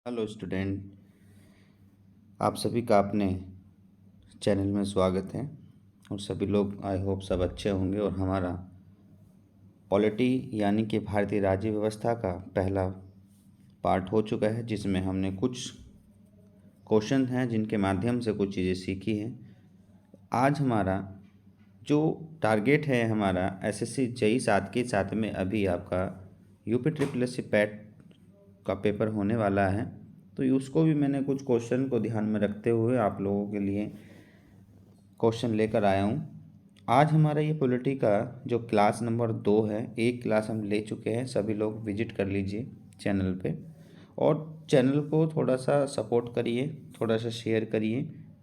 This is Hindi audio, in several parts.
हेलो स्टूडेंट, आप सभी का अपने चैनल में स्वागत है। और सभी लोग आई होप सब अच्छे होंगे। और हमारा पॉलिटी यानी कि भारतीय राज्य व्यवस्था का पहला पार्ट हो चुका है, जिसमें हमने कुछ क्वेश्चन हैं जिनके माध्यम से कुछ चीज़ें सीखी हैं। आज हमारा जो टारगेट है, हमारा एसएससी जेई 7 के साथ में अभी आपका UP triple S C PET का पेपर होने वाला है, तो उसको भी मैंने कुछ क्वेश्चन को ध्यान में रखते हुए आप लोगों के लिए क्वेश्चन लेकर आया हूँ। आज हमारा ये पॉलिटी का जो क्लास नंबर 2 है, एक क्लास हम ले चुके हैं। सभी लोग विजिट कर लीजिए चैनल पे, और चैनल को थोड़ा सा सपोर्ट करिए, थोड़ा सा शेयर करिए,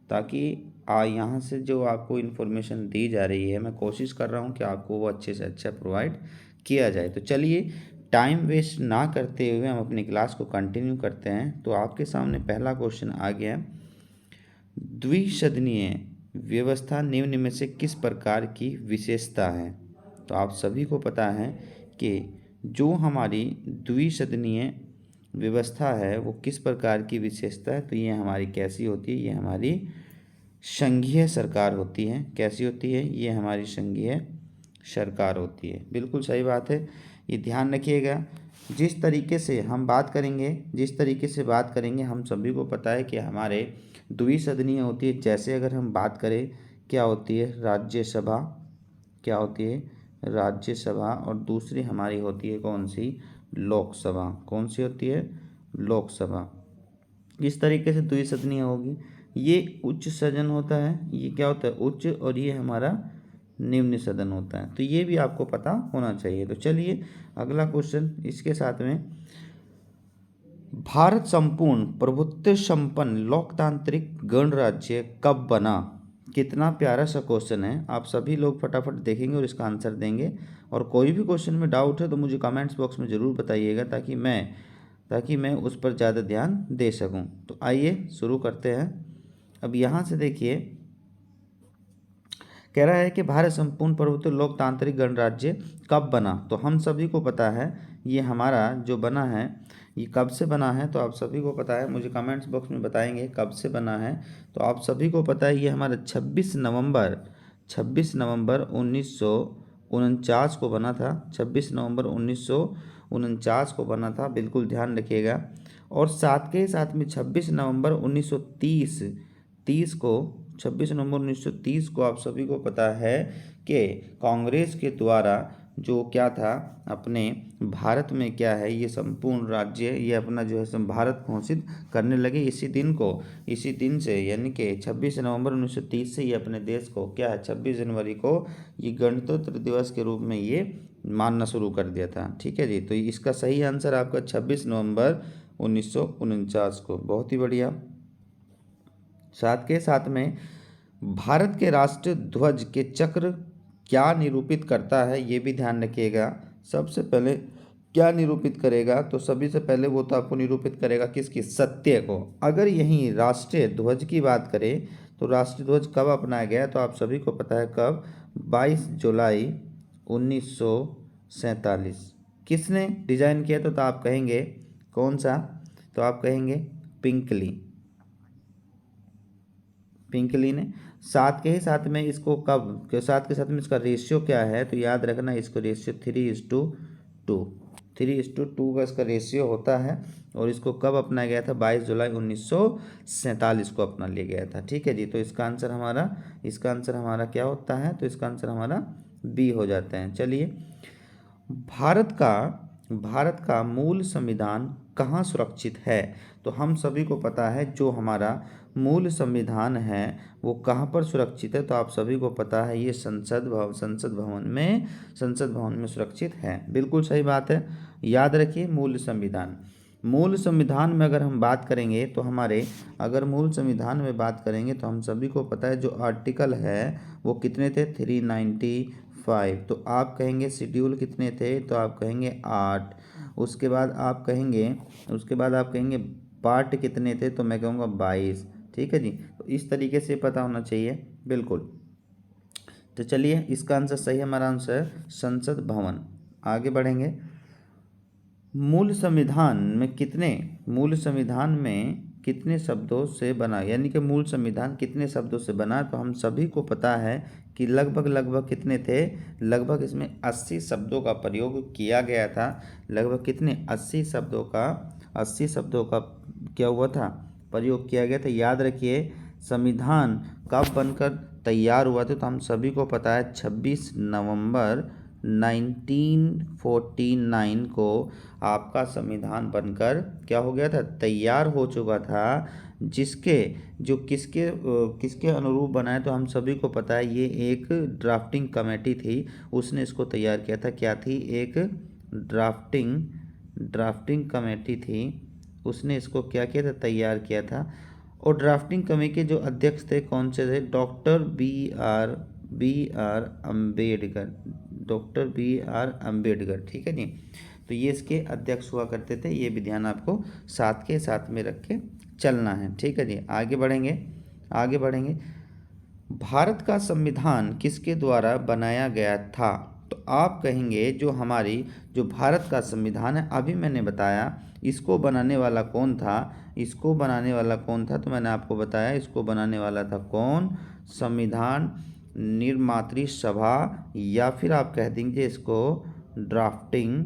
ताकि यहाँ से जो आपको इन्फॉर्मेशन दी जा रही है, मैं कोशिश कर रहा हूँ कि आपको वो अच्छे से अच्छा प्रोवाइड किया जाए। तो चलिए, टाइम वेस्ट ना करते हुए हम अपनी क्लास को कंटिन्यू करते हैं। तो आपके सामने पहला क्वेश्चन आ गया है, द्विसदनीय व्यवस्था निम्न में से किस प्रकार की विशेषता है। तो आप सभी को पता है कि जो हमारी द्विसदनीय व्यवस्था है वो किस प्रकार की विशेषता है। तो ये हमारी कैसी होती है, ये हमारी संघीय सरकार होती है। कैसी होती है, ये हमारी संघीय सरकार होती है। बिल्कुल सही बात है, ये ध्यान रखिएगा। जिस तरीके से हम बात करेंगे, हम सभी को पता है कि हमारे द्विसदनीय होती है। जैसे अगर हम बात करें, क्या होती है राज्यसभा, क्या होती है राज्यसभा, और दूसरी हमारी होती है कौन सी, लोकसभा। कौन सी होती है, लोकसभा। इस तरीके से द्विसदनीय होगी। ये उच्च सदन होता है, ये क्या होता है, उच्च, और ये हमारा निम्न सदन होता है। तो ये भी आपको पता होना चाहिए। तो चलिए अगला क्वेश्चन इसके साथ में, भारत संपूर्ण प्रभुत्व संपन्न लोकतांत्रिक गणराज्य कब बना। कितना प्यारा सा क्वेश्चन है। आप सभी लोग फटाफट देखेंगे और इसका आंसर देंगे। और कोई भी क्वेश्चन में डाउट है तो मुझे कमेंट्स बॉक्स में ज़रूर बताइएगा, ताकि मैं उस पर ज़्यादा ध्यान दे सकूं। तो आइए शुरू करते हैं। अब यहाँ से देखिए, कह रहा है कि भारत संपूर्ण प्रभुत्व लोकतांत्रिक गणराज्य कब बना। तो हम सभी को पता है ये हमारा जो बना है, ये कब से बना है। तो आप सभी को पता है, मुझे कमेंट्स बॉक्स में बताएंगे कब से बना है। तो आप सभी को पता है ये हमारा 26 नवंबर 1949 को बना था। 26 नवंबर 1949 को बना था, बिल्कुल ध्यान रखिएगा। और साथ के साथ में 26 नवंबर 1930 को 26 नवंबर 1930 को आप सभी को पता है कि कांग्रेस के द्वारा जो क्या था, अपने भारत में क्या है, ये संपूर्ण राज्य, ये अपना जो है भारत घोषित करने लगे। इसी दिन से, यानी कि 26 नवंबर 1930 से ये अपने देश को क्या है, 26 जनवरी को ये गणतंत्र दिवस के रूप में ये मानना शुरू कर दिया था। ठीक है जी। तो इसका सही आंसर आपका 26 नवंबर 1949 को। बहुत ही बढ़िया। साथ के साथ में, भारत के राष्ट्रीय ध्वज के चक्र क्या निरूपित करता है, ये भी ध्यान रखिएगा। सबसे पहले क्या निरूपित करेगा, तो सभी से पहले वो तो आपको निरूपित करेगा किसकी, सत्य को। अगर यहीं राष्ट्रीय ध्वज की बात करें तो राष्ट्रीय ध्वज कब अपनाया गया, तो आप सभी को पता है कब, 22 जुलाई 1947। किसने डिजाइन किया था, तो आप कहेंगे कौन सा, तो आप कहेंगे पिंकली ने। साथ के ही साथ में इसको कब के साथ में इसका रेशियो क्या है, तो याद रखना इसको रेशियो 3:2, 3:2 का इसका रेशियो होता है। और इसको कब अपनाया गया था, 22 जुलाई 1947 को अपना लिया गया था। ठीक है जी। तो इसका आंसर हमारा क्या होता है, तो इसका आंसर हमारा बी हो जाता है। चलिए, भारत का मूल संविधान कहाँ सुरक्षित है। तो हम सभी को पता है जो हमारा मूल संविधान है वो कहाँ पर सुरक्षित है, तो आप सभी को पता है ये संसद भवन में सुरक्षित है। बिल्कुल सही बात है। याद रखिए, मूल संविधान में अगर हम बात करेंगे तो हम सभी को पता है जो आर्टिकल है वो कितने थे, 395। तो आप कहेंगे शेड्यूल कितने थे, तो आप कहेंगे 8। उसके बाद आप कहेंगे पार्ट कितने थे, तो मैं कहूँगा 22। ठीक है जी। तो इस तरीके से पता होना चाहिए। बिल्कुल। तो चलिए, इसका आंसर सही, हमारा आंसर है संसद भवन। आगे बढ़ेंगे। मूल संविधान में कितने शब्दों से बना, यानी कि मूल संविधान कितने शब्दों से बना, तो हम सभी को पता है कि लगभग कितने थे, लगभग इसमें 80 शब्दों का प्रयोग किया गया था। लगभग कितने 80 शब्दों का क्या हुआ था, प्रयोग किया गया था। याद रखिए संविधान कब बनकर तैयार हुआ था, तो हम सभी को पता है 26 नवंबर 1949 को आपका संविधान बनकर क्या हो गया था, तैयार हो चुका था। किसके अनुरूप बनाया, तो हम सभी को पता है ये एक ड्राफ्टिंग कमेटी थी, उसने इसको तैयार किया था। क्या थी, एक ड्राफ्टिंग कमेटी थी, उसने इसको क्या किया था, तैयार किया था। और ड्राफ्टिंग कमेटी के जो अध्यक्ष थे कौन से थे, डॉक्टर बी आर अम्बेडकर, ठीक है जी। तो ये इसके अध्यक्ष हुआ करते थे, ये भी ध्यान आपको साथ के साथ में रख के चलना है, ठीक है जी। आगे बढ़ेंगे। भारत का संविधान किसके द्वारा बनाया गया था, तो आप कहेंगे जो भारत का संविधान है, अभी मैंने बताया इसको बनाने वाला कौन था, तो मैंने आपको बताया इसको बनाने वाला था कौन, संविधान निर्मात्री सभा, या फिर आप कह देंगे इसको ड्राफ्टिंग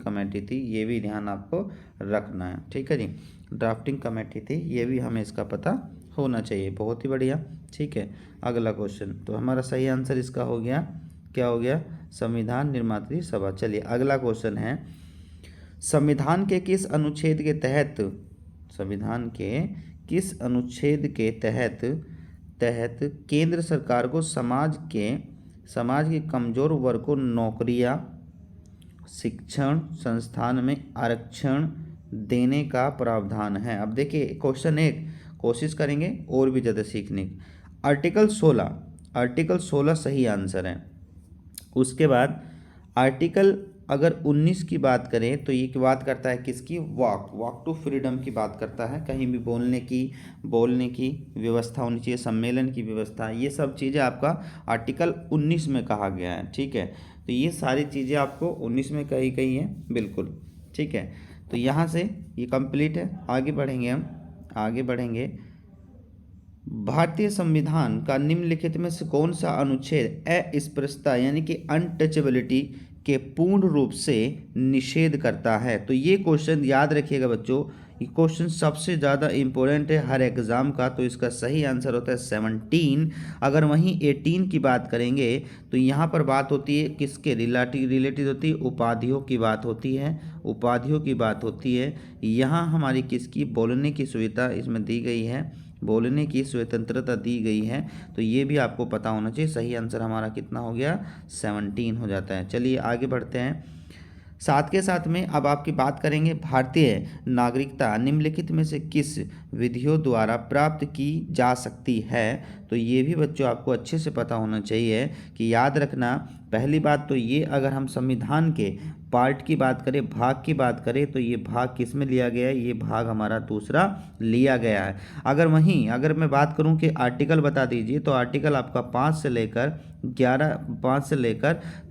कमेटी थी। ये भी ध्यान आपको रखना है, ठीक है जी। ड्राफ्टिंग कमेटी थी, ये भी हमें इसका पता होना चाहिए। बहुत ही बढ़िया, ठीक है। अगला क्वेश्चन, तो हमारा सही आंसर इसका हो गया, क्या हो गया, संविधान निर्मात्री सभा। चलिए अगला क्वेश्चन है, संविधान के किस अनुच्छेद के तहत केंद्र सरकार को समाज के कमजोर वर्ग को नौकरियां, शिक्षण संस्थान में आरक्षण देने का प्रावधान है। अब देखिए क्वेश्चन 1, कोशिश करेंगे और भी ज़्यादा सीखने की। आर्टिकल 16 सही आंसर है। उसके बाद आर्टिकल अगर 19 की बात करें तो ये बात करता है किसकी, वॉक टू फ्रीडम की बात करता है। कहीं भी बोलने की व्यवस्था होनी चाहिए, सम्मेलन की व्यवस्था, ये सब चीज़ें आपका आर्टिकल 19 में कहा गया है, ठीक है। तो ये सारी चीज़ें आपको 19 में कही गई हैं, बिल्कुल, ठीक है। तो यहाँ से ये कंप्लीट है। आगे बढ़ेंगे। भारतीय संविधान का निम्नलिखित में से कौन सा अनुच्छेद अस्पृश्यता यानी कि अनटचेबिलिटी के पूर्ण रूप से निषेध करता है। तो ये क्वेश्चन याद रखिएगा बच्चों, ये क्वेश्चन सबसे ज़्यादा इम्पोर्टेंट है हर एग्ज़ाम का। तो इसका सही आंसर होता है 17। अगर वहीं 18 की बात करेंगे तो यहाँ पर बात होती है किसके रिलेटेड होती है, उपाधियों की बात होती है। यहाँ हमारी किसकी, बोलने की सुविधा इसमें दी गई है, बोलने की स्वतंत्रता दी गई है। तो ये भी आपको पता होना चाहिए। सही आंसर हमारा कितना हो गया, 17 हो जाता है। चलिए आगे बढ़ते हैं। साथ के साथ में अब आपकी बात करेंगे, भारतीय नागरिकता निम्नलिखित में से किस विधियों द्वारा प्राप्त की जा सकती है। तो ये भी बच्चों आपको अच्छे से पता होना चाहिए कि याद रखना, पहली बात तो ये, अगर हम संविधान के पार्ट की बात करें, भाग की बात करें, तो ये भाग किस में लिया गया है, ये भाग हमारा दूसरा लिया गया है। अगर मैं बात करूं कि आर्टिकल बता दीजिए, तो आर्टिकल आपका 5 से लेकर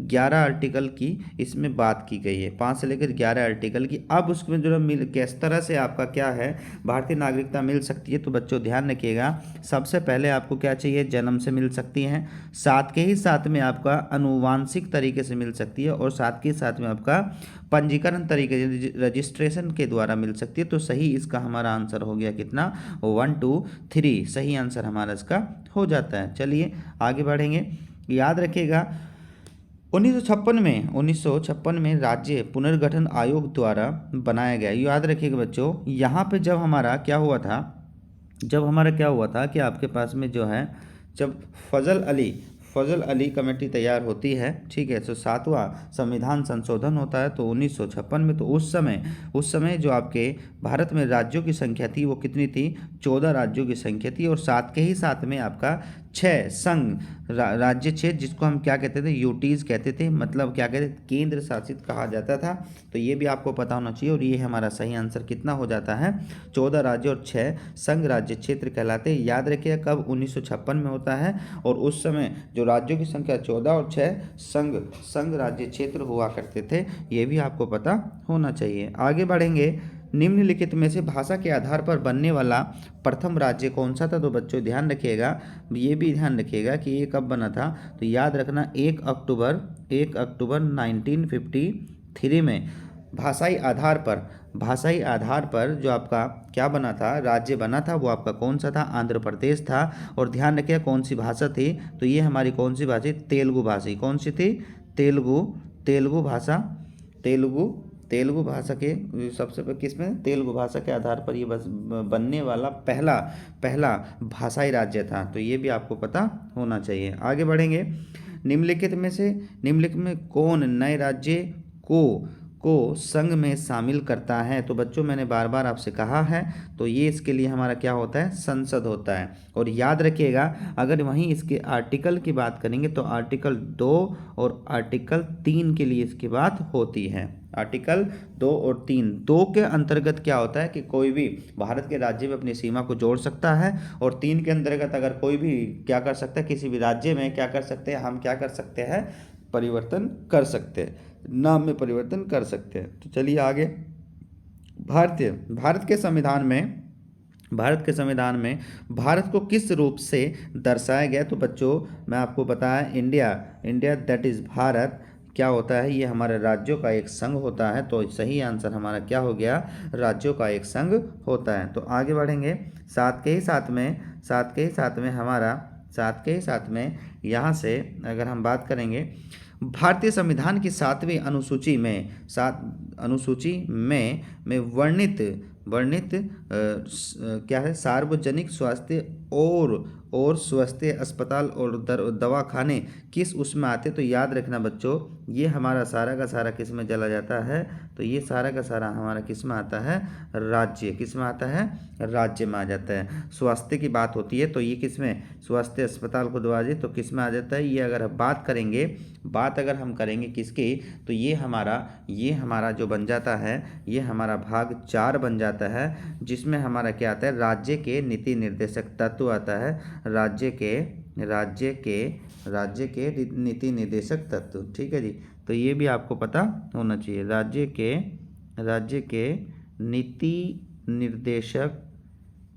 11 आर्टिकल की इसमें बात की गई है, 5 से लेकर 11 आर्टिकल की। अब उसमें जो किस तरह से आपका क्या है, भारतीय नागरिकता मिल सकती है। तो बच्चों ध्यान रखिएगा, सबसे पहले आपको क्या चाहिए, जन्म से मिल सकती है, साथ के ही साथ में आपका अनुवांशिक तरीके से मिल सकती है, और साथ के साथ में आपका पंजीकरण तरीके रजिस्ट्रेशन के द्वारा मिल सकती है। तो सही इसका हमारा आंसर हो गया कितना, 1 2 3 सही आंसर हमारा इसका हो जाता है। चलिए आगे बढ़ेंगे। याद रखिएगा 1956 में राज्य पुनर्गठन आयोग द्वारा बनाया गया। याद रखिएगा बच्चों, यहाँ पे जब हमारा क्या हुआ था कि आपके पास में जो है, जब फजल अली कमेटी तैयार होती है, ठीक है, तो 7वां संविधान संशोधन होता है तो 1956 में। तो उस समय जो आपके भारत में राज्यों की संख्या थी वो कितनी थी, 14 राज्यों की संख्या थी, और साथ के ही साथ में आपका 6 संघ राज्य क्षेत्र, जिसको हम क्या कहते थे, यूटीज कहते थे, मतलब क्या कहते थे, केंद्र शासित कहा जाता था। तो ये भी आपको पता होना चाहिए। और ये हमारा सही आंसर कितना हो जाता है, 14 राज्य और 6 संघ राज्य क्षेत्र कहलाते हैं। याद रखिए कब 1956 में होता है, और उस समय जो राज्यों की संख्या 14 और 6 संघ राज्य क्षेत्र हुआ करते थे। ये भी आपको पता होना चाहिए। आगे बढ़ेंगे। निम्नलिखित में से भाषा के आधार पर बनने वाला प्रथम राज्य कौन सा था? तो बच्चों ध्यान रखिएगा, ये भी ध्यान रखिएगा कि ये कब बना था। तो याद रखना 1 अक्टूबर 1953 में भाषाई आधार पर जो आपका क्या बना था, राज्य बना था, वो आपका कौन सा था? आंध्र प्रदेश था। और ध्यान रखिएगा कौन सी भाषा थी, तो ये हमारी कौन सी भाषा? तेलुगु भाषा। कौन सी थी? तेलुगु भाषा। तेलुगु भाषा के सबसे किसमें? तेलुगु भाषा के आधार पर ये बस बनने वाला पहला भाषाई राज्य था। तो ये भी आपको पता होना चाहिए। आगे बढ़ेंगे। निम्नलिखित में कौन नए राज्य को संघ में शामिल करता है? तो बच्चों मैंने बार बार आपसे कहा है, तो ये इसके लिए हमारा क्या होता है? संसद होता है। और याद रखिएगा अगर वहीं इसके आर्टिकल की बात करेंगे तो आर्टिकल 2 और आर्टिकल 3 के लिए इसकी बात होती है। आर्टिकल 2 और 3, 2 के अंतर्गत क्या होता है कि कोई भी भारत के राज्य में अपनी सीमा को जोड़ सकता है, और 3 के अंतर्गत अगर कोई भी क्या कर सकता है, किसी भी राज्य में क्या कर सकते हैं, हम क्या कर सकते हैं? परिवर्तन कर सकते हैं, नाम में परिवर्तन कर सकते हैं। तो चलिए आगे। भारत के संविधान में भारत को किस रूप से दर्शाया गया? तो बच्चों मैं आपको बताया, इंडिया दैट इज भारत क्या होता है? ये हमारे राज्यों का एक संघ होता है। तो सही आंसर हमारा क्या हो गया? राज्यों का एक संघ होता है। तो आगे बढ़ेंगे। साथ के ही साथ में यहाँ से अगर हम बात करेंगे, भारतीय संविधान की 7वीं अनुसूची में वर्णित क्या है? सार्वजनिक स्वास्थ्य और स्वास्थ्य अस्पताल और दवाखाने किस उसमें आते? तो याद रखना बच्चों, ये हमारा सारा का सारा किस में चला जाता है? तो ये सारा का सारा हमारा किस में आता है? राज्य। किस में आता है? राज्य में आ जाता है। स्वास्थ्य की बात होती है तो ये किस में? स्वास्थ्य अस्पताल को दवाजी तो किस में आ जाता है? ये अगर अगर हम करेंगे किसकी, तो ये हमारा जो बन जाता है, ये हमारा भाग 4 बन जाता है, जिसमें हमारा क्या आता है? राज्य के नीति निर्देशक तत्व आता है। राज्य के नीति निर्देशक तत्व। ठीक है जी। तो ये भी आपको पता होना चाहिए। राज्य के नीति निर्देशक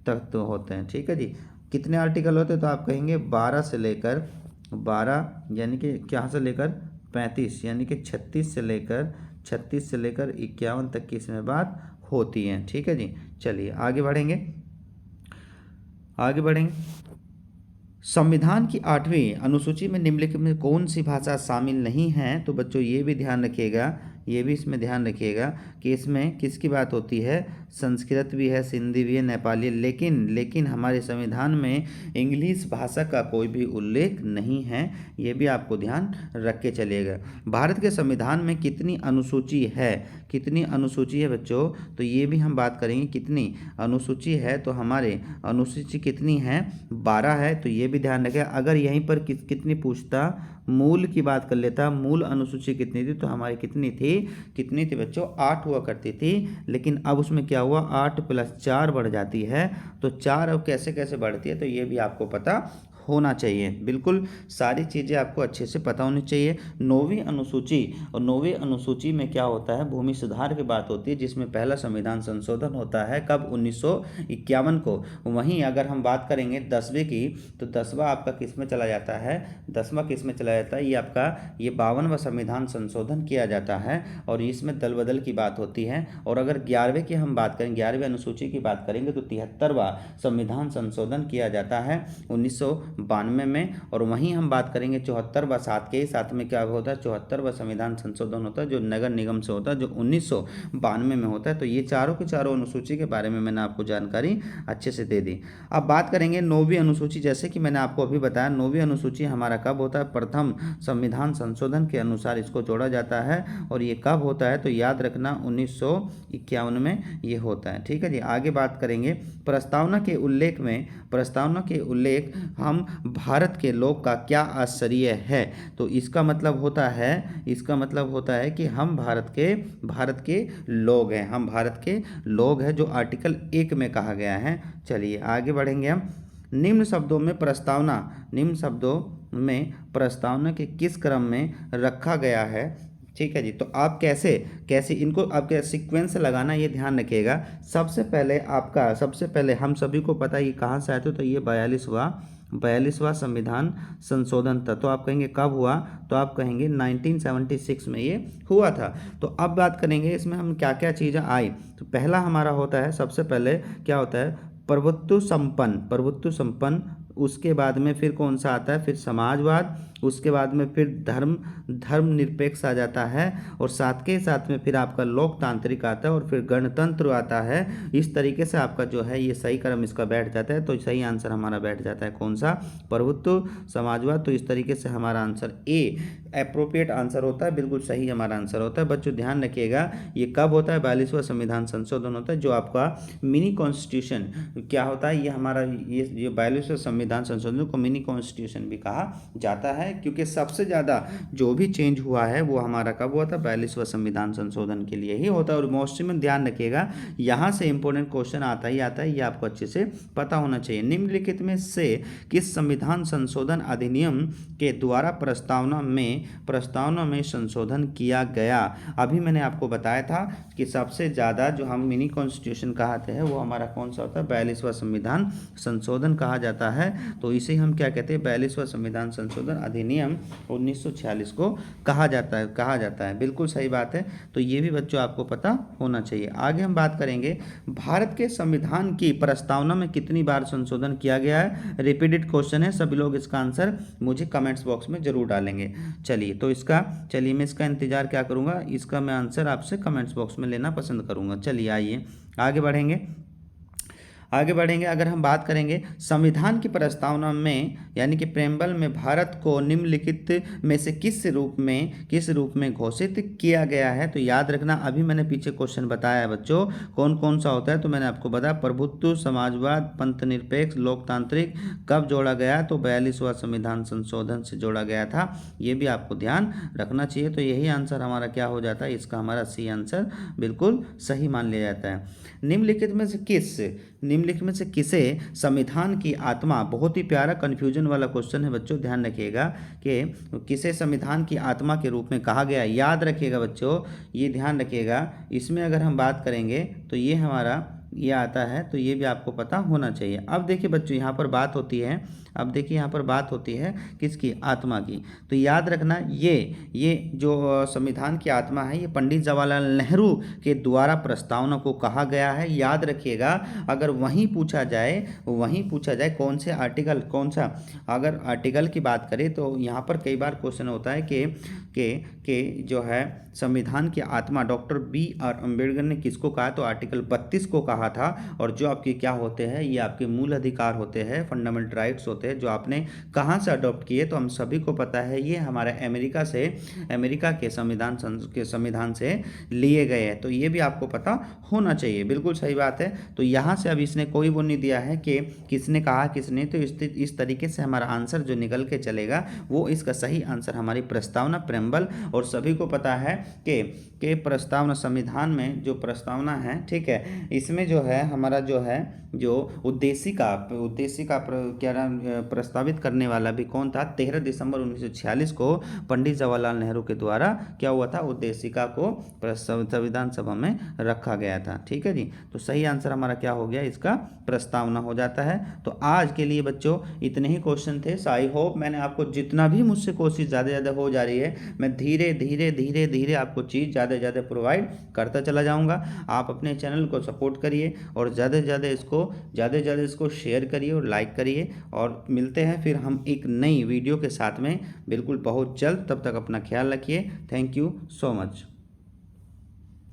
तत्व होते हैं। ठीक है जी। कितने आर्टिकल होते हैं? तो आप कहेंगे 12 से लेकर यानी कि क्या से लेकर 35, यानी कि 36 से लेकर 51 तक की इसमें बात होती है। ठीक है जी। चलिए आगे बढ़ेंगे। संविधान की 8वीं अनुसूची में निम्नलिखित में कौन सी भाषा शामिल नहीं है? तो बच्चों ये भी इसमें ध्यान रखिएगा कि इसमें किसकी बात होती है? संस्कृत भी है, सिंधी भी है, नेपाली, लेकिन हमारे संविधान में इंग्लिश भाषा का कोई भी उल्लेख नहीं है। ये भी आपको ध्यान रख के चलिएगा। भारत के संविधान में कितनी अनुसूची है बच्चों? तो ये भी हम बात करेंगे कितनी अनुसूची है। तो हमारे अनुसूची कितनी है? 12 है। तो ये भी ध्यान रखें। अगर यहीं पर कितनी पूछता, मूल की बात कर लेता, मूल अनुसूची कितनी थी? तो हमारी कितनी थी बच्चों? 8 हुआ करती थी। लेकिन अब उसमें क्या हुआ? 8 + 4 बढ़ जाती है। तो 4 अब कैसे बढ़ती है? तो ये भी आपको पता होना चाहिए। बिल्कुल सारी चीज़ें आपको अच्छे से पता होनी चाहिए। 9वीं अनुसूची में क्या होता है? भूमि सुधार की बात होती है, जिसमें पहला संविधान संशोधन होता है कब? 1951 को। वहीं अगर हम बात करेंगे 10वीं की, तो 10वां आपका किस में चला जाता है? 10वां किस में चला जाता है? ये आपका 52वां संविधान संशोधन किया जाता है, और इसमें दल बदल की बात होती है। और अगर 11वें की हम बात करें, 11वीं अनुसूची की बात करेंगे, तो 73वां संविधान संशोधन किया जाता है 1992 में। और वहीं हम बात करेंगे 74वां, साथ के ही साथ में क्या होता है? 74वां संविधान संशोधन होता है, जो नगर निगम से होता है, जो 1992 में होता है। तो ये चारों की चारों अनुसूची के बारे में मैंने आपको जानकारी अच्छे से दे दी। अब बात करेंगे 9वीं अनुसूची। जैसे कि मैंने आपको अभी बताया, 9वीं अनुसूची हमारा कब होता है? प्रथम संविधान संशोधन के अनुसार इसको जोड़ा जाता है। और ये कब होता है? तो याद रखना 1951 में ये होता है। ठीक है जी। आगे बात करेंगे प्रस्तावना के उल्लेख हम भारत के लोग का क्या आश्चर्य है। तो इसका मतलब होता है कि हम भारत के लोग हैं, हम भारत के लोग हैं, जो आर्टिकल 1 में कहा गया है। चलिए आगे बढ़ेंगे हम। निम्न शब्दों में प्रस्तावना के किस क्रम में रखा गया है। ठीक है जी। तो आप कैसे इनको आपके सीक्वेंस से लगाना, ये ध्यान रखिएगा। सबसे पहले हम सभी को पता है ये कहाँ से आया था। तो ये 42वां संविधान संशोधन था। तो आप कहेंगे कब हुआ, तो आप कहेंगे 1976 में ये हुआ था। तो अब बात करेंगे इसमें हम क्या क्या चीज़ें आई। तो पहला हमारा होता है, सबसे पहले क्या होता है, प्रभुत्व संपन्न। उसके बाद में फिर कौन सा आता है, फिर समाजवाद। उसके बाद में फिर धर्मनिरपेक्ष आ जाता है, और साथ के साथ में फिर आपका लोकतांत्रिक आता है, और फिर गणतंत्र आता है। इस तरीके से आपका जो है ये सही क्रम इसका बैठ जाता है। तो सही आंसर हमारा बैठ जाता है कौन सा, प्रभुत्व, समाजवाद। तो इस तरीके से हमारा आंसर ए एप्रोप्रिएट आंसर होता है, बिल्कुल सही हमारा आंसर होता है। बच्चों ध्यान रखिएगा, ये कब होता है, 42वां संविधान संशोधन होता है, जो आपका मिनी कॉन्स्टिट्यूशन क्या होता है, ये हमारा ये 42वां संविधान संशोधन को मिनी कॉन्स्टिट्यूशन भी कहा जाता है, क्योंकि सबसे ज़्यादा जो भी चेंज हुआ है वो हमारा कब हुआ था, 42वां संविधान संशोधन के लिए ही होता है। और मोस्टली में ध्यान रखिएगा, यहाँ से इंपॉर्टेंट क्वेश्चन आता है, ये आपको अच्छे से पता होना चाहिए। निम्नलिखित में से किस संविधान संशोधन अधिनियम के द्वारा प्रस्तावना में संशोधन किया गया। अभी मैंने आपको बताया था कि सबसे ज़्यादा जो हम मिनी कॉन्स्टिट्यूशन कहते हैं वो हमारा कौन सा होता है, 42वां संविधान संशोधन कहा जाता है। तो इसे हम क्या कहते हैं, 42वां संविधान संशोधन अधिनियम 1946 को कहा जाता है। बिल्कुल सही बात है। तो ये भी बच्चों आपको पता होना चाहिए। आगे हम बात करेंगे, भारत के संविधान की प्रस्तावना में कितनी बार संशोधन किया गया है। रिपीटेड क्वेश्चन है, सभी लोग इसका आंसर मुझे कमेंट्स बॉक्स में जरूर डालेंगे। चलिए मैं इसका इंतजार क्या करूंगा, इसका मैं आंसर आपसे कमेंट्स बॉक्स में लेना पसंद करूंगा। चलिए आइए आगे बढ़ेंगे। अगर हम बात करेंगे संविधान की प्रस्तावना में यानी कि प्रेम्बल में भारत को निम्नलिखित में से किस रूप में घोषित किया गया है। तो याद रखना, अभी मैंने पीछे क्वेश्चन बताया है बच्चों, कौन कौन सा होता है। तो मैंने आपको बताया प्रभुत्व, समाजवाद, पंथनिरपेक्ष, लोकतांत्रिक कब जोड़ा गया, तो 42वां संविधान संशोधन से जोड़ा गया था। ये भी आपको ध्यान रखना चाहिए। तो यही आंसर हमारा क्या हो जाता है, इसका हमारा सी आंसर बिल्कुल सही मान लिया जाता है। निम्नलिखित में से किसे संविधान की आत्मा, बहुत ही प्यारा कन्फ्यूजन वाला क्वेश्चन है बच्चों, ध्यान रखिएगा कि किसे संविधान की आत्मा के रूप में कहा गया। याद रखिएगा बच्चों, ये ध्यान रखिएगा। इसमें अगर हम बात करेंगे तो ये हमारा ये आता है, तो ये भी आपको पता होना चाहिए। अब देखिए बच्चों, यहाँ पर बात होती है किसकी, आत्मा की। तो याद रखना, ये जो संविधान की आत्मा है, ये पंडित जवाहरलाल नेहरू के द्वारा प्रस्तावना को कहा गया है। याद रखिएगा, अगर वहीं पूछा जाए कौन से आर्टिकल, अगर आर्टिकल की बात करें तो यहाँ पर कई बार क्वेश्चन होता है कि जो है संविधान की आत्मा डॉक्टर BR अम्बेडकर ने किसको कहा, तो आर्टिकल 32 को कहा था। और जो आपके क्या होते हैं, ये आपके मूल अधिकार होते हैं, फंडामेंटल राइट्स होते हैं, जो आपने कहाँ से अडॉप्ट किए। तो हम सभी को पता है ये हमारे अमेरिका के संविधान से लिए गए हैं। तो ये भी आपको पता होना चाहिए, बिल्कुल सही बात है। तो यहाँ से अब इसने कोई वो नहीं दिया है कि किसने कहा किसने, तो इस तरीके से हमारा आंसर जो निकल के चलेगा वो इसका सही आंसर हमारी प्रस्तावना, प्रेम्बल। और सभी को पता है कि प्रस्तावना, संविधान में जो प्रस्तावना है, ठीक है, इसमें जो है हमारा जो उद्देशिका क्या नाम प्रस्तावित करने वाला भी कौन था, 13 दिसंबर 1946 को पंडित जवाहरलाल नेहरू के द्वारा क्या हुआ था, उद्देशिका को संविधान सभा में रखा गया था। ठीक है जी। तो सही आंसर हमारा क्या हो गया, इसका प्रस्तावना हो जाता है। तो आज के लिए बच्चों इतने ही क्वेश्चन थे। आई होप मैंने आपको जितना भी मुझसे कोशिश ज़्यादा हो जा रही है, मैं धीरे धीरे आपको चीज़ ज़्यादा प्रोवाइड करता चला जाऊँगा। आप अपने चैनल को सपोर्ट करिए और ज़्यादा से ज़्यादा इसको शेयर करिए और लाइक करिए। और मिलते हैं फिर हम एक नई वीडियो के साथ में बिल्कुल बहुत जल्द। तब तक अपना ख्याल रखिए। Thank you so much.